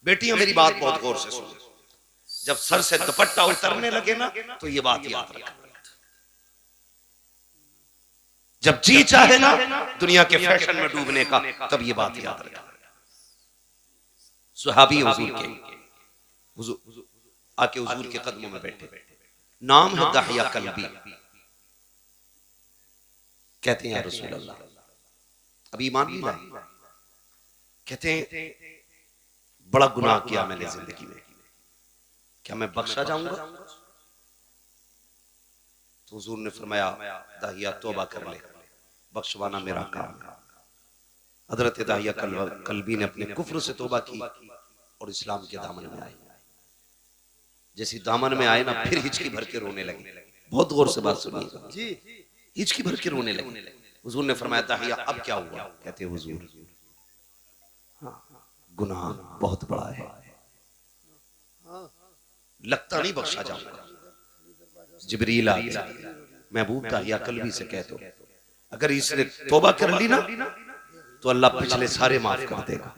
बेटियां मेरी बात बहुत गौर से सुनो, जब सर से दुपट्टा उतरने लगे ना तो ये बात याद रखना, जब जी चाहे ना दुनिया के फैशन में डूबने का, तब ये बात याद रखना। सुहाबी हुजूर आके हुजूर के कदमों में बैठे, नाम है दहिया कल्बी। कहते हैं या रसूल अल्लाह, अभी ईमान नहीं लाए, कहते हैं बड़ा गुनाह किया मैंने जिंदगी में, क्या मैं बख्शा जाऊंगा? तो हुजूर ने फरमाया दाहिया तौबा कर ले, बख्शवाना मेरा काम है। हजरत दाहिया कल्बी ने अपने कुफ्र से तौबा की और इस्लाम के दामन में आए। जैसे दामन में आए ना, फिर हिचकी भर के रोने लगे। बहुत गौर से बात सुनिएगा जी, हिचकी भर के रोने लगे। हुजूर ने फरमाया दाहिया अब क्या हुआ? कहते हुजूर गुनाह बहुत बड़ा है, लगता नहीं बख्शा जाऊंगा। जिब्रील आ गया, महबूब दाहिया कल्बी से कह दो अगर इसने तौबा कर ली ना तो अल्लाह पिछले सारे माफ कर देगा।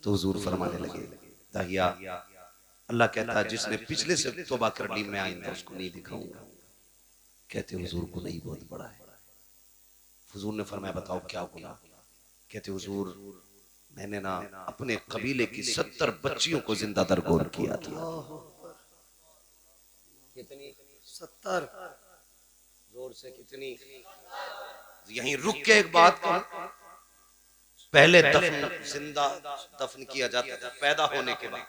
तो हुजूर फरमाने लगे दाहिया, अल्लाह कहता है जिसने पिछले से तौबा कर ली मैं आइंदा उसको नहीं दिखाऊंगा। कहते हुजूर गुनाह बहुत बड़ा है। हुजूर ने फरमाया बताओ क्या गुनाह? कहते हुजूर मैंने ना अपने कबीले की 70 बच्चियों को जिंदा दरगोर किया था। कितनी? 70। जोर से कितनी? यहीं रुक के एक बात कहूं, पहले जिंदा दफन किया जाता था पैदा होने के बाद,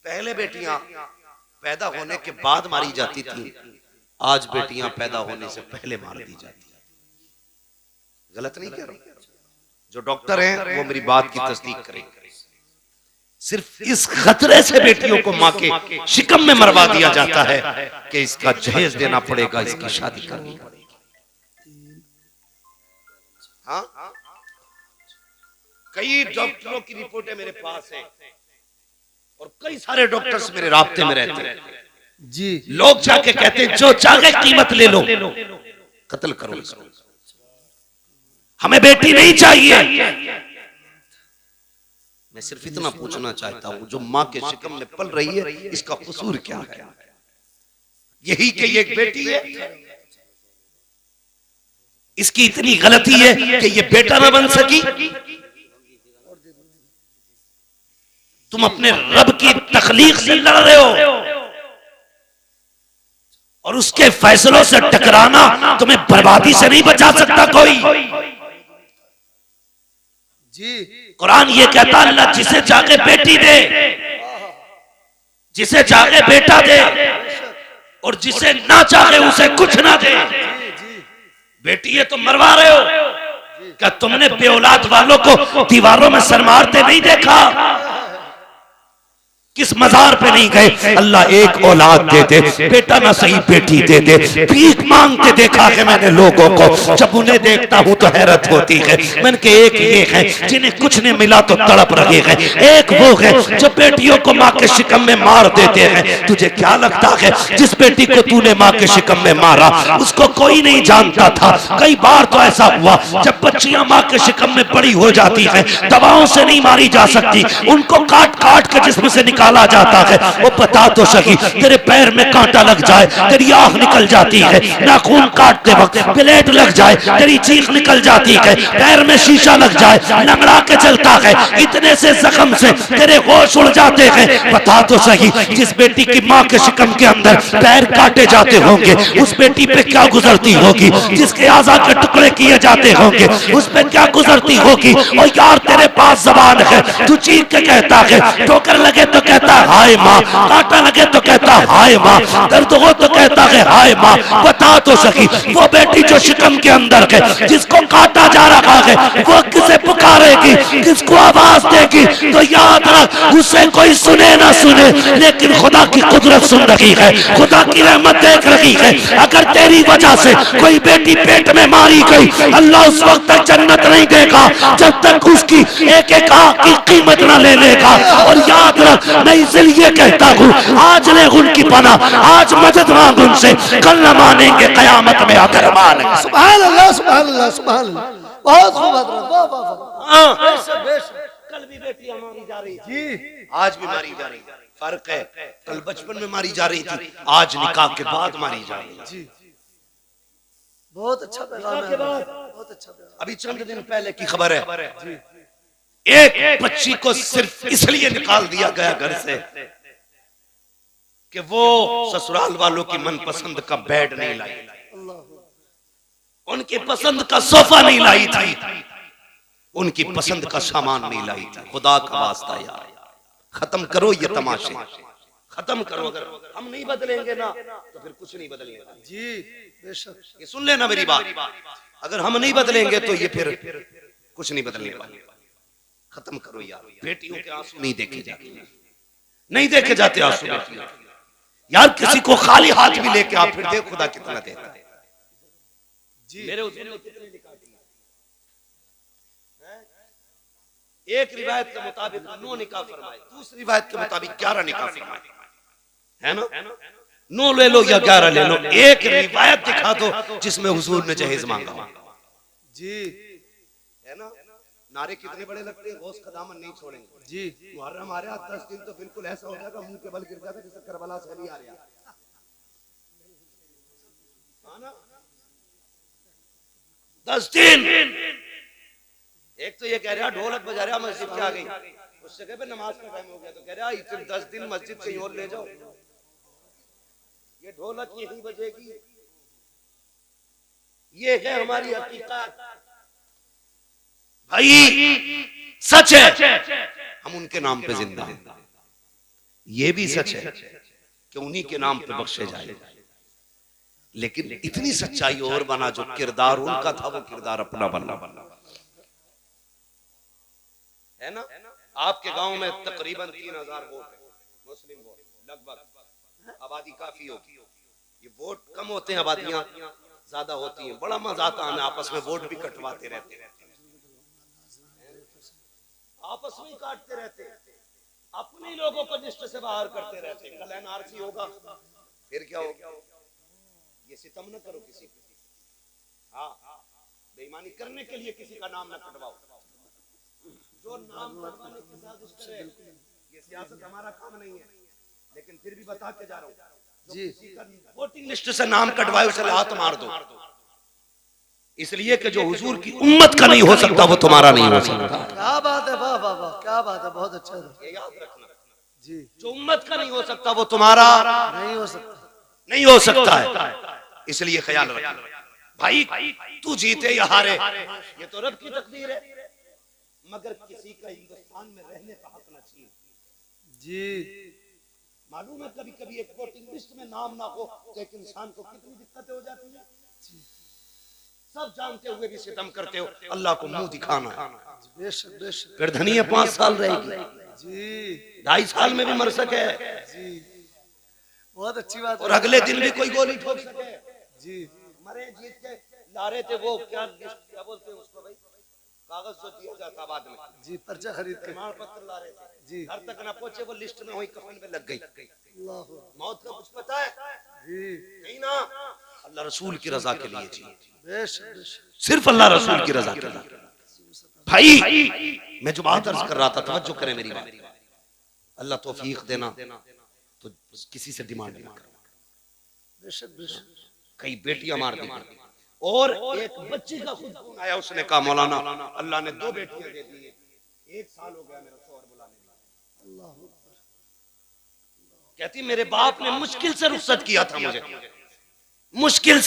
पहले बेटियां पैदा होने के बाद मारी जाती थी, आज बेटियां पैदा होने से पहले मार दी जाती है। गलत नहीं कह रहा, जो डॉक्टर हैं वो मेरी बात की तस्दीक करेंगे। सिर्फ इस खतरे से बेटियों को मां के शिकम में मरवा दिया जाता है कि इसका जहेज देना पड़ेगा, इसकी शादी करनी पड़ेगी। हाँ, कई डॉक्टरों की रिपोर्टें मेरे पास हैं और कई सारे डॉक्टर्स मेरे राब्ते में रहते हैं जी। लोग जाके कहते हैं जो चाहे कीमत ले लो, कत्ल करो इसको, हमें बेटी नहीं चाहिए। मैं सिर्फ इतना पूछना चाहता हूं, जो मां के शिकम में पल रही है इसका कसूर क्या है? यही कि ये एक बेटी है, इसकी इतनी गलती है कि ये बेटा ना बन सकी। तुम अपने रब की तखलीक से लड़ रहे हो और उसके फैसलों से टकराना तुम्हें बर्बादी से नहीं बचा सकता कोई जी। कुरान ये कहता है अल्लाह जिसे चाहे बेटी दे, जिसे चाहे बेटा दे और जिसे ना चाहे उसे कुछ ना दे। बेटी ये तो मरवा रहे हो, क्या तुमने बेऔलाद वालों को दीवारों में सर मारते नहीं देखा? किस मजार पे नहीं गए? अल्लाह एक औलाद दे दे, बेटा ना सही बेटी दे दे। भीख मांगते देखा है मैंने लोगों को, जब उन्हें देखता हूं तो हैरत होती है। मैंने के एक ये है जिन्हें कुछ नहीं मिला तो तड़प रहे हैं, एक वो है जो बेटियों को माँ के शिकम में मार देते हैं। तुझे क्या लगता है जिस बेटी को तूने माँ के शिकम में मारा उसको कोई नहीं जानता था? कई बार तो ऐसा हुआ जब बच्चियां माँ के शिकम में बड़ी हो जाती हैं, दवाओं से नहीं मारी जा सकती, उनको काट काट के जिस्म से निकाला जाता है। वो बता तो सही, तेरे पैर में कांटा लग जाए तेरी आंख निकल जाती है, नाखून काटते वक्त ब्लेड लग जाए तेरी चीख निकल जाती है, पैर में शीशा लग जाए लंगड़ा के चलता है, इतने से जख्म से तेरे होश उड़ जाते हैं। बता तो सही, जिस बेटी की माँ के शिकम के अंदर पैर काटे जाते होंगे उस बेटी पे क्या गुजरती होगी? जिसके आज़ा के टुकड़े किए जाते होंगे उस पे क्या गुजरती होगी? और यार तेरे पास जबान है, तू चीख के कहता है, ठोकर लगे तो कहता है हाय माँ, कांटा लगे तो कहता है हाय माँ, दर्द हो तो कहता है हाय माँ। बता तो सकी वो बेटी जो शिकम के अंदर है जिसको काटा जा रहा है वो किसे पुकारेगी, किसको आवाज देगी? तो याद रख उसे कोई सुने ना सुने लेकिन खुदा की कुदरत सुन रही है, खुदा की रहमत देख रही है। अगर तेरी वजह से कोई बेटी पेट में मारी गई अल्लाह उस वक्त तक जन्नत नहीं देगा जब तक उसकी एक एक आंख की कीमत न ले लेगा। और याद रख मैं इसलिए कहता हूँ आज ले उनकी पनाह, आज मदद मांग उनसे, कल न मानेंगे कयामत में आकर मानेंगे। सुभान अल्लाह सुभान अल्लाह सुभान अल्लाह। बहुत खूब। कल भी बेटियां मारी जा रही जी, आज भी मारी जा रही है। फर्क है, कल बचपन में मारी जा रही थी, आज निकाह के बाद मारी जा रही है जी। बहुत अच्छा पैगाम है, बहुत अच्छा पैगाम। अभी चंद दिन पहले की खबर है जी, एक बच्ची को सिर्फ इसलिए निकाल दिया गया घर से कि वो ससुराल वालों की मनपसंद का बेड नहीं लाई, उनकी पसंद का सोफा नहीं लाई थी, उनकी पसंद का सामान नहीं लाई थी। खुदा का वास्ता यार, खत्म करो ये तमाशे, खत्म करो। अगर हम नहीं बदलेंगे ना तो फिर कुछ नहीं बदलेगा जी, बेशक। ये सुन लेना मेरी बात, अगर हम नहीं बदलेंगे तो ये फिर कुछ नहीं बदलने वाला। खत्म करो यार, बेटियों के आंसू नहीं देखे जाते, नहीं देखे जाते आंसू बेटियों यार। किसी को खाली हाथ भी लेके आप फिर देख खुदा कितना देता है जी। मेरे उसने कितने निकाह किए, एक रिवायत के मुताबिक 9 निकाह फरमाए, दूसरी रिवायत के मुताबिक 11 निकाह फरमाए, है ना? 9 ले लो या 11 ले लो, एक रिवायत दिखा दो जिसमें हुजूर ने जहेज मांगा जी, है ना? नारे कितने बड़े लगते हैं, गौस का दामन नहीं छोड़ेंगे जी। मुहर्रम आ रहा 10 दिन तो बिल्कुल ऐसा हो जाएगा, मुंह के बल गिर जाएगा जैसे करबला से अली आ रहा है। 10 दिन, एक तो ये कह रहा ढोलक बजा रहा मस्जिद के आ गई, उस जगह पे नमाज का टाइम हो गया तो कह रहा इतने 10 दिन मस्जिद कहीं और ले जाओ, ये ढोलक यही बजेगी। ये है हमारी हकीकत भाई, सच है, हम उनके नाम पे जिंदा हैं। ये भी सच है कि उन्हीं के नाम पे बख्शे जाए, लेकिन इतनी सच्चाई और बना जो किरदार उनका था वो किरदार अपना बनना है ना। आपके गांव में तकरीबन 3000 वोट है, मुस्लिम वोट लगभग, आबादी काफी होगी। ये वोट कम होते हैं, आबादियां ज्यादा होती हैं। बड़ा मजा आता है, हमें आपस में वोट भी कटवाते रहते हैं, आपस में काटते रहते हैं, अपने लोगों को लिस्ट से बाहर करते रहते हैं। कल एनआरसी होगा फिर क्या होगा, ये सितम न करो किसी पे, हाँ बेईमानी करने के लिए किसी का नाम न कटवाओ, जो नाम कटवाने की साजिश करे। ये सियासत हमारा काम नहीं है, लेकिन फिर भी बता के जा रहा हूँ, जो किसी का वोटिंग लिस्ट से नाम कटवाए उसे लात मार दो, इसलिए कि जो हुजूर की उम्मत का नहीं हो सकता वो तुम्हारा नहीं हो सकता। क्या बात है, वाह वाह वाह, क्या बात है, बहुत अच्छा है। ये याद रखना जी, जो उम्मत का नहीं हो सकता वो तुम्हारा नहीं हो सकता, नहीं हो सकता है, इसलिए ख्याल रखना भाई। तू जीते या हारे ये तो रब की तकदीर है, मगर किसी का हिंदुस्तान में रहने का हक न छीन जी। मालूम है कभी कभी एक वोटिंग लिस्ट में नाम ना हो तो एक इंसान को कितनी दिक्कतें हो जाती है। सब जानते हुए भी सितम करते हो, अल्लाह को मुंह दिखाना। बेशक बेशक। फिर धनिया 5 साल रहेगी जी, 2.5 साल में भी मर सके जी, बहुत अच्छी बात। और अगले दिन भी कोई गोली ठोक सके जी। मरे जीत के ला रहे थे वो क्या बोलते हैं उसको भाई, कागज जो दिया जाता बाद में जी, पर्चा खरीद के प्रमाण पत्र ला रहे थे जी, घर तक ना पहुंचे वो लिस्ट में हुई कफन में लग गई। अल्लाह, मौत का कुछ पता है जी, नहीं ना, अल्लाह रसूल की रजा के लिए जी, बेशक बेशक, सिर्फ अल्लाह रसूल की रजा के लिए। भाई मैं जो बात अर्ज कर रहा था, तवज्जो करें मेरी बात, अल्लाह तौफीक देना तो किसी से डिमांड नहीं करना। बेशक बेशक। कई बेटियां मार दी और एक बच्ची का खुद फोन आया, उसने कहा मौलाना अल्लाह ने 2 बेटियां दे दी, 1 साल हो गया मेरा शौहर बुलाने में। अल्लाह, कहती मेरे बाप ने मुश्किल से रुखसत किया था मुझे, मुश्किल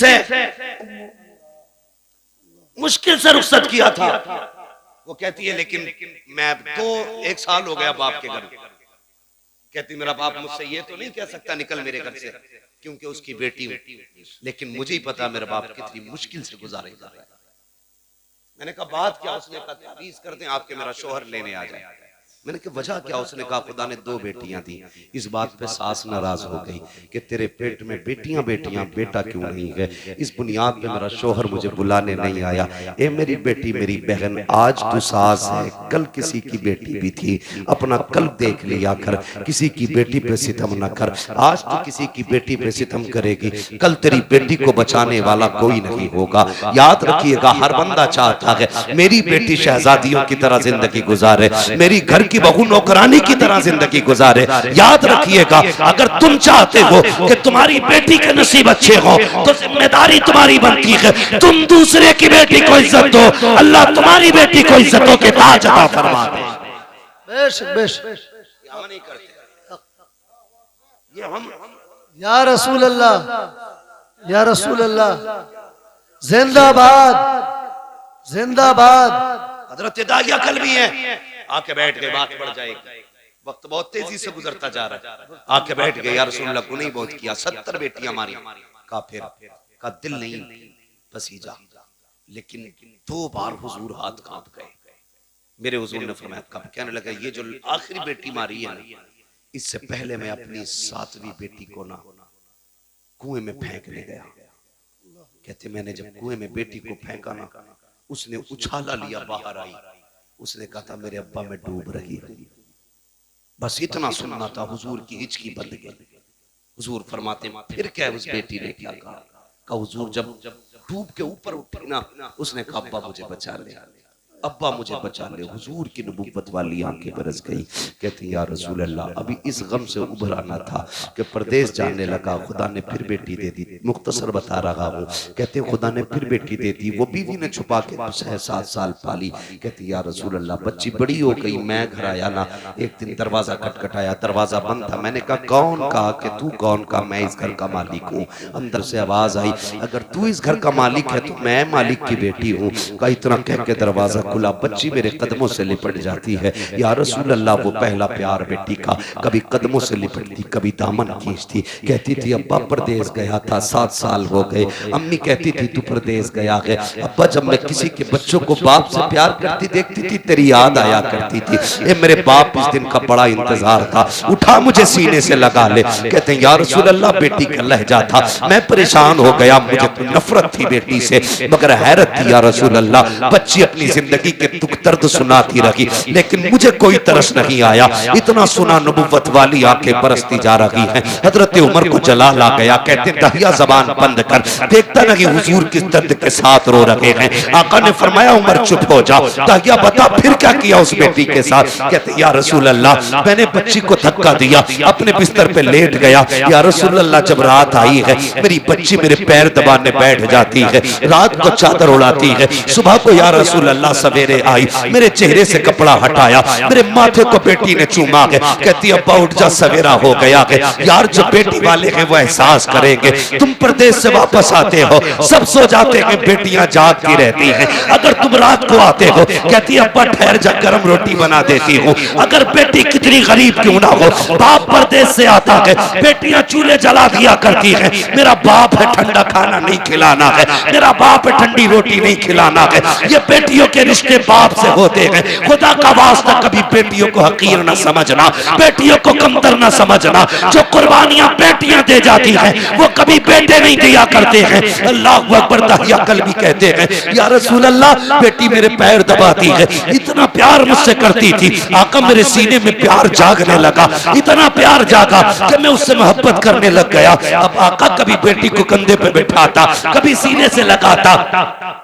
से रुखसत किया था। वो कहती है लेकिन मैं 1 साल हो गया बाप के घर। कहती मेरा बाप मुझसे ये तो नहीं कह सकता निकल मेरे घर से, क्योंकि उसकी बेटी हूं, लेकिन मुझे ही पता मेरा बाप कितनी मुश्किल से गुजारेगा। मैंने कहा बात क्या, उसने कहा ताबीज कर दें आपके मेरा शौहर लेने आ जाए। मैंने कहा वजह क्या, उसने कहा खुदा ने 2 बेटियां दी। इस बात पे सास नाराज हो गई कि तेरे पेट में बेटियां बेटियां, बेटा क्यों नहीं है। इस बुनियाद पे मेरा शौहर मुझे बुलाने नहीं आया। ए मेरी बेटी, मेरी बहन, आज तू सास है, कल किसी की बेटी भी थी, अपना कल देख लिया कर, किसी की बेटी पे सितम न कर। आज तू किसी की बेटी पे सितम करेगी, कल तेरी बेटी को बचाने वाला कोई नहीं होगा। याद रखिएगा, हर बंदा चाहता है मेरी बेटी शहजादियों की तरह जिंदगी गुजारे, मेरी घर की बहू नौकरानी की तरह जिंदगी गुजारे। याद रखिएगा, अगर तुम चाहते हो कि तुम्हारी बेटी के नसीब अच्छे हो तो जिम्मेदारी तुम्हारी बनती है तुम दूसरे की बेटी को इज्जत दो, अल्लाह तुम्हारी बेटी को इज्जतों के ताज अता फरमा दे। बेशक बेशक नहीं करते ये हम या रसूल अल्लाह, या रसूल अल्लाह, जिंदाबाद जिंदाबाद। हजरत दाहिया कल भी है, आके बैठ गए, बात बढ़ जाएगी, वक्त बहुत तेजी से गुजरता जा रहा है। आके बैठ गए, या रसूल अल्लाह गुनाह बहुत किया, 70 बेटियां मारी, काफिर का दिल नहीं पसीजा, लेकिन 2 बार हुजूर हाथ कांप गए। मेरे हुजूर ने फरमाया, कब? कहने लगा ये जो आखिरी बेटी मारी है ना, इससे पहले मैं अपनी 7वीं बेटी को ना कुएं में फेंकने गया। कहते मैंने जब कुएं में बेटी को फेंका ना, उसने उछाला लिया, बाहर आई, उसने कहा था मेरे अब्बा में डूब रही है। बस इतना सुनना था, हुजूर की हिचकी बंद गई। हुजूर फरमाते फिर क्या उस बेटी ने क्या कहा हुजूर जब डूब के ऊपर उठी ना, उसने कहा अब्बा मुझे बचा ले, अब्बा मुझे बचा ले। हुजूर की नबुव्वत वाली आंखें बरस गई। कहते या रसूल अल्लाह, अभी इस गम से उभरा ना था कि परदेश जाने लगा, खुदा ने फिर बेटी दे दी। मुख्तसर बता रहा हूँ, कहते खुदा ने फिर बेटी दे दी, वो बीवी ने छुपा के 6-7 साल पाली। कहते या रसूल अल्लाह, बच्ची बड़ी हो गई, मैं घर आया ना, एक दिन दरवाजा खटखटाया, दरवाजा बंद था। मैंने कहा कौन? कहा कि तू कौन? कहा मैं इस घर का मालिक हूँ। अंदर से आवाज आई, अगर तू इस घर का मालिक है तो मैं मालिक की बेटी हूँ। कहा इतना कह के दरवाजा खुला, बच्ची मेरे कदमों से लिपट जाती है। या रसूल अल्लाह, वो पहला प्यार बेटी का, कभी कदमों से लिपटती, कभी दामन खींचती। कहती थी अब्बा परदेश गया था, 7 साल हो गए। अम्मी कहती थी तू परदेश गया है। अब्बा जब मैं किसी के बच्चों को बाप से प्यार करती देखती थी, तेरी याद आया करती थी। ए मेरे बाप, इस दिन का बड़ा इंतजार था, उठा मुझे सीने से लगा ले। कहते या रसूल अल्लाह, बेटी का लहजा था, मैं परेशान हो गया, मुझे नफरत थी बेटी से, मगर हैरत थी या रसूल अल्लाह, बच्ची अपनी जिंदगी के दुख दर्द सुनाती रही, लेकिन मुझे कोई तरस नहीं आया। इतना सुना, नबुव्वत वाली आंखें बरसती जा रही हैं। हजरत उमर को जलाल आ गया। कहते दाहिया जबान बंद कर, देखता नहीं हुजूर किस दर्द के साथ रो रहे हैं। आका ने फरमाया उमर चुप हो जा। दाहिया बता फिर क्या किया उस बेटी के साथ? कहते या रसूल अल्लाह, मैंने बच्ची को धक्का दिया, अपने बिस्तर पे लेट गया। या रसूल अल्लाह, जब रात आई है, मेरी बच्ची मेरे पैर दबाने बैठ जाती है, रात को चादर उड़ाती है। सुबह को या रसूल अल्लाह सवेरे आई, मेरे चेहरे से कपड़ा हटाया, मेरे माथे को बेटी ने चूमा है। कहती अब्बा उठ जा, सवेरा हो गया है। यार जो बेटी वाले हैं वो एहसास करेंगे, तुम परदेश से वापस आते हो, सब सो जाते हैं, बेटियां जागती रहती हैं। अगर तुम रात को आते हो, कहती अब्बा ठहर जा, गर्म रोटी बना देती हूँ। अगर बेटी कितनी गरीब क्यों ना हो, बाप परदेश से आता है, बेटियां चूल्हे जला दिया करती हैं। मेरा बाप है, ठंडा खाना नहीं खिलाना है, मेरा बाप है, ठंडी रोटी नहीं खिलाना है। ये बेटियों के रिश्ते बाप से होते हैं। खुदा का वास्ता कभी बेटियों को हकीर न समझना, बेटियों को कमतर न समझना। जो कुर्बानियां बेटियां दे जाती हैं वो कभी बेटे नहीं दिया करते हैं। अल्लाह अकबर। दाहिया कल भी कहते हैं या रसूल अल्लाह, बेटी मेरे पैर दबाती है, इतना प्यार मुझसे करती थी, आका मेरे सीने में प्यार जागने लगा, इतना प्यार जागा कि मैं उससे मोहब्बत करने लग गया। अब आका कभी बेटी को कंधे पे बैठाता, कभी सीने से लगाता।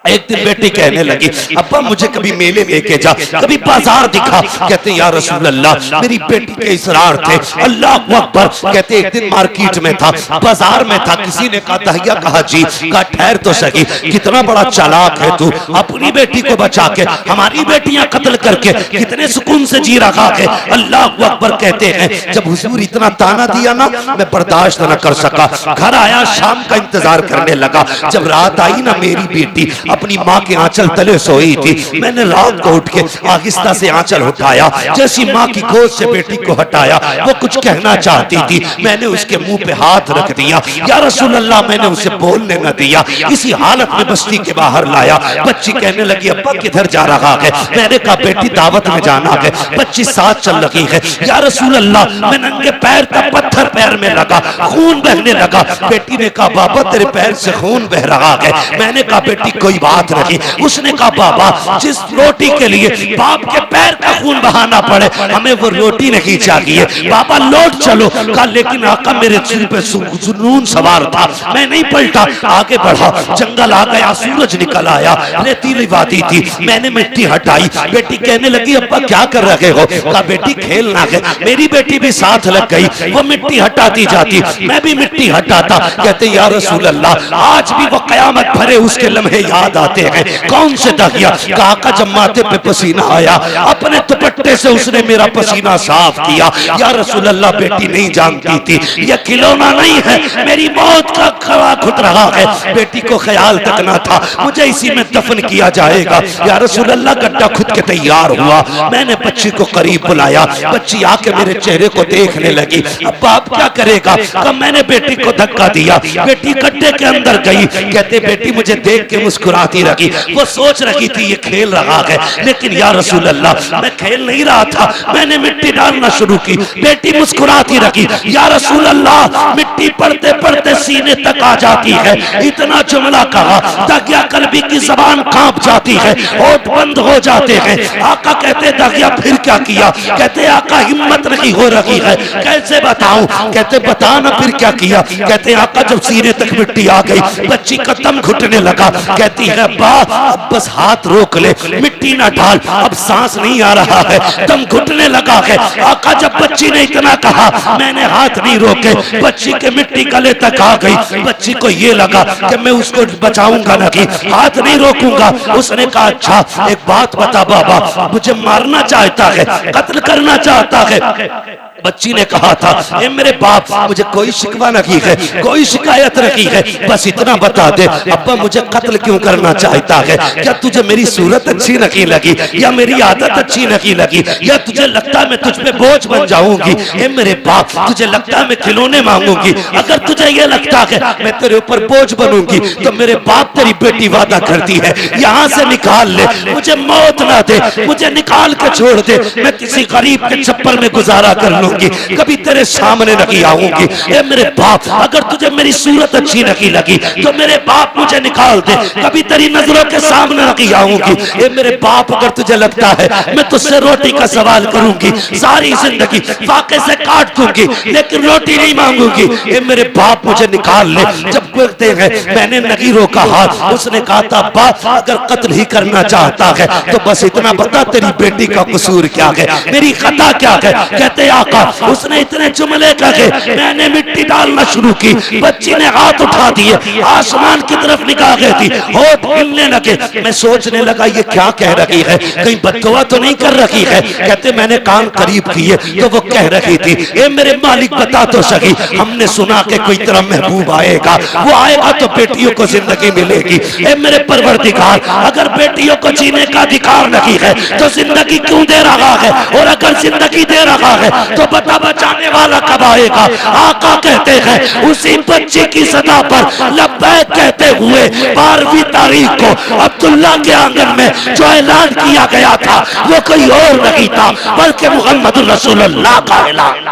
एक दिन बेटी कहने लगी अब्बा मुझे कभी मेले लेके जा, कभी बाजार दिखा। कहते या रसूल अल्लाह, मेरी बेटी के इसरार थे। अल्लाह अकबर। कहते एक दिन मार्केट में था, बाजार में था, किसी ने कहा दाहिया कहा जी, कहा ठहर तो सही, कितना बड़ा चालाक है तू, अपनी बेटी को बचा के हमारी बेटियां कत्ल करके कितने सुकून से जी रहा है। अल्लाह अकबर। कहते हैं जब हुजूर इतना ताना दिया ना, मैं बर्दाश्त न कर सका, घर आया, शाम का इंतजार करने लगा। जब रात आई ना, मेरी बेटी अपनी माँ के आंचल तले सोई थी। मैंने रात को उठ के आहिस्ता से आंचल उठाया, जैसी माँ की गोद से बेटी को हटाया, वो कुछ कहना चाहती थी, मैंने उसके मुंह पे हाथ रख दिया। या रसूल अल्लाह, मैंने उसे बोलने न दिया, इसी हालत में बस्ती के बाहर लाया। बच्ची कहने लगी अब्बा किधर जा रहा है? मैंने कहा बेटी दावत में जाना है। बच्ची साथ चल रही है। या रसूल अल्लाह, मैं नंगे पैर तब पत्थर पैर में लगा, खून बहने लगा। बेटी ने कहा बाबा तेरे पैर से खून बह रहा है। मैंने कहा बेटी कोई बात नहीं। उसने कहा बाबा जिस रोटी के लिए बाप के पैर का खून बहाना पड़े हमें वो रोटी नहीं चाहिए, बाबा लौट चलो। कहा लेकिन आका मेरे सिर पे जुनून सवार था, मैं नहीं पलटा, आगे बढ़ा। जंगल आ गया, सूरज निकल आया, रेतीली वादी थी, मैंने मिट्टी हटाई। बेटी कहने लगी अब्बा क्या कर रहे हो? कहा बेटी खेलना है। मेरी बेटी भी साथ लग गई, वो मिट्टी हटाती जाती, मैं भी मिट्टी हटाता। कहते या रसूल अल्लाह आज भी वो कयामत भरे उसके लम्हे याद आते हैं। कौन से दगिया? कहा का जब माथे पे पसीना आया अपने दुपट्टे से उसने मेरा पसीना साफ किया। या रसूल अल्लाह बेटी नहीं जानती थी ये खिलौना नहीं है, मेरी मौत का खड़ा खुद रहा है। बेटी को ख्याल तक ना था मुझे इसी में दफन किया जाएगा। या रसूल अल्लाह गड्ढा खुद के तैयार हुआ। मैंने बच्ची को करीब बुलाया, बच्ची आके मेरे चेहरे को देखने लगी। अब बाप क्या करेगा? कब मैंने बेटी को धक्का दिया, बेटी गड्ढे के अंदर गई। कहते बेटी मुझे देख के मुस्कुराती रही, वो सोच रही थी ये खेल रहा है, लेकिन या रसूल अल्लाह मैं खेल नहीं रहा था, मैंने मिट्टी डालना शुरू की। बेटी मुस्कुराती रही। या रसूल अल्लाह मिट्टी पड़ते पड़ते सीने तक आ जाती है। इतना जुमला कहा दगिया कल्बी की जबान कांप जाती है, होठ बंद हो जाते हैं। आका कहते दगिया फिर क्या किया? कहते आका हिम्मत नहीं हो रही है, कैसे बताऊं? कहते बता ना फिर क्या किया? कहते आका जब सीने तक मिट्टी आ गई बच्ची का दम घुटने लगा। कहती है अब्बा अब बस हाथ रोक ले, मिट्टी ना डाल, अब सांस नहीं आ रहा है, दम घुटने लगा है। आका जब बच्ची ने इतना कहा मैंने हाथ नहीं रोके, बच्ची के मिट्टी गले तक आ गई। बच्ची को ये लगा कि मैं उसको बचाऊंगा नहीं, हाथ नहीं रोकूंगा। उसने कहा अच्छा एक बात बता बाबा, मुझे मारना चाहता है, कत्ल करना चाहता है। बच्ची ने कहा था ए मेरे बाप मुझे कोई शिकवा नहीं है, कोई शिकायत नहीं है, बस इतना बता दे अब्बा मुझे कत्ल क्यों करना चाहता है? क्या तुझे मेरी सूरत अच्छी नहीं लगी, या मेरी आदत अच्छी नहीं लगी, या तुझे लगता मैं तुझ पे बोझ बन जाऊंगी? ए मेरे बाप तुझे लगता मैं खिलौने मांगूंगी? अगर तुझे ये लगता है मैं तेरे ऊपर बोझ बनूंगी तो मेरे बाप तेरी बेटी वादा करती है यहाँ से निकाल ले, मुझे मौत ना दे, मुझे निकाल के छोड़ दे, मैं किसी गरीब के छप्पर में गुजारा कर लूं, कभी तेरे सामने नहीं आऊंगी। ए मेरे बाप अगर तुझे मेरी सूरत अच्छी नहीं लगी तो मेरे बाप मुझे निकाल दे, कभी तेरी नजरों के सामने नहीं आऊंगी। ए मेरे बाप अगर तुझे लगता है मैं तुझसे रोटी का सवाल करूंगी सारी जिंदगी फाके से काट दूंगी लेकिन रोटी नहीं मांगूंगी, ए मेरे बाप मुझे निकाल ले। जब कहते हैं मैंने नहीं रोका हाथ, उसने कहा था बाप अगर कत्ल ही करना चाहता है तो बस इतना बता तेरी बेटी का कसूर क्या है, मेरी खता क्या है? कहते आका उसने इतने जुमले कहे मैंने मिट्टी डालना शुरू की, बच्ची ने हाथ उठा दिए, आसमान की तरफ निगाह गई थी, होठ हिलने लगे। मैं सोचने लगा ये क्या कह रही है, कहीं बददुआ तो नहीं कर रही है? कहते मैंने कान करीब किए तो वो कह रही थी ए मेरे मालिक बता तो सही, हमने सुना कि कोई तेरा महबूब आएगा, वो आएगा तो बेटियों को जिंदगी मिलेगी। ए मेरे परवरदिगार अगर बेटियों को जीने का अधिकार नहीं है तो जिंदगी क्यों दे रहा है, और अगर जिंदगी दे रहा है तो बता बचाने वाला कब आएगा? आका कहते हैं उसी बच्चे की सदा पर लब्बैक कहते हुए 12वीं तारीख को अब्दुल्ला के आंगन में जो ऐलान किया गया था वो कोई और नहीं था बल्कि मोहम्मद रसूलुल्लाह का ऐलान।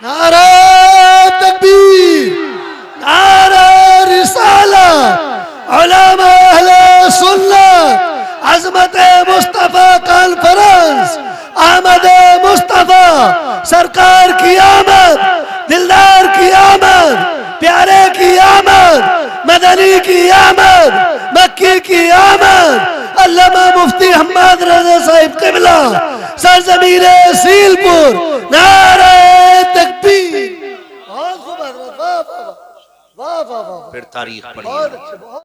नारा तकबीर, नारा रिसालत, उलमा अहले सुन्नत, अज़मत मुस्तफा कॉन्फ्रेंस, आमद मुस्तफा सरकार की आमद, दिलदार की आमद, प्यारे की आमद, मदनी की आमद, मक्की की आमद, अल्लामा मुफ्ती हम्माद रज़ा साहिब क़िबला सरज़मीन सीलपुर, नारे तकबीर। बहुत खूब, वाह वाह वाह वाह वाह, फिर तारीख पढ़ी। बहुत अच्छे।